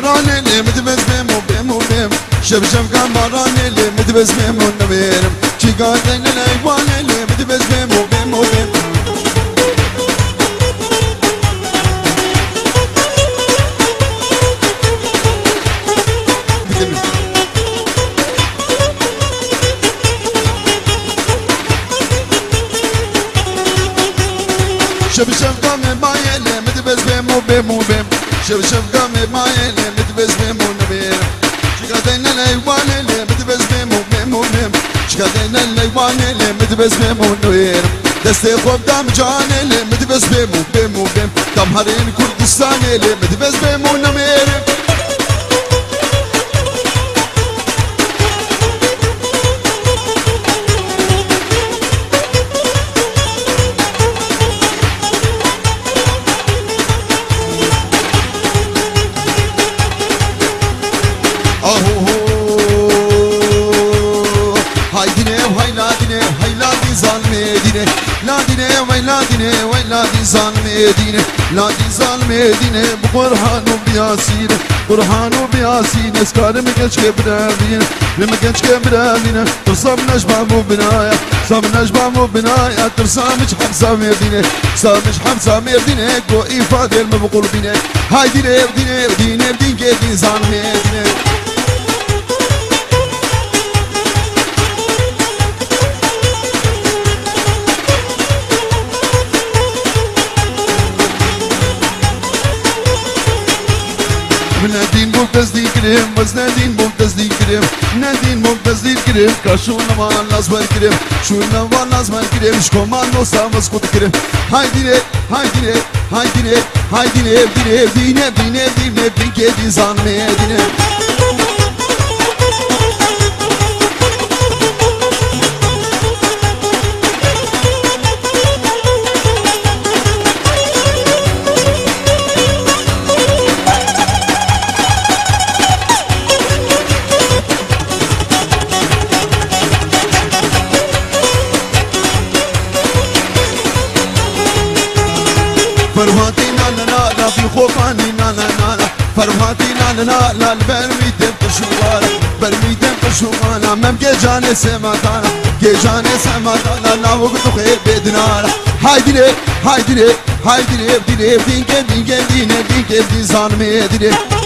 باران اللي متبز بيمو بيمو بيم شب كان باران اللي متبز بيمو نبيرم شي قاتل الايوان اللي متبز بيمو بيمو بيم شب قام معي اللي متبز بيمو بيمو بيم شب قام معي اللي متبز بيمو نبيرم شقدنا الايوان اللي متبز بيمو بيمو بيم شقدنا الايوان اللي متبز بيمو نبيرم دستي خوب دام جان اللي متبز بيمو بيمو بيم دم هرين كردستان اللي متبز بيمو نبيرم لادينه ويلادي ظالمي دينه لادي ظالمي دينه بقرحان وبياسينه قرحان وبياسينه سكار مكنش كبرامينه لمكنش كبرامينه ترسم نجبام وبنايا سام نجبام وبنايا ترسامش حمزة ميردينه سامش حمزة ميردينه قو إفادة المبقول بينه هاي دينه ودينه ودينه ودينه دين ظالمي دينه ندين مبتزدين كريم بس ندين مبتزدين كريم ندين مبتزدين كريم كاشونا ما لازم كريم شونا ما لازم كريم شكومان نوسا مسكوت كريم هاي دينه هاي دينه هاي دينه هاي دينه دينه دينه دينه دينه دينه دين زانمي دينه فرهاتي لا لا لا في خوفاني لا لا لا فرهاتي لا لا لا برمي تنقشوالا برمي تنقشوالا مم جاني سماتانا جاني سماتانا لا وقت خير بدنالا هاي دينه هاي دينه هاي دينه دينه دين دين دين دين دين دين زانمي دينه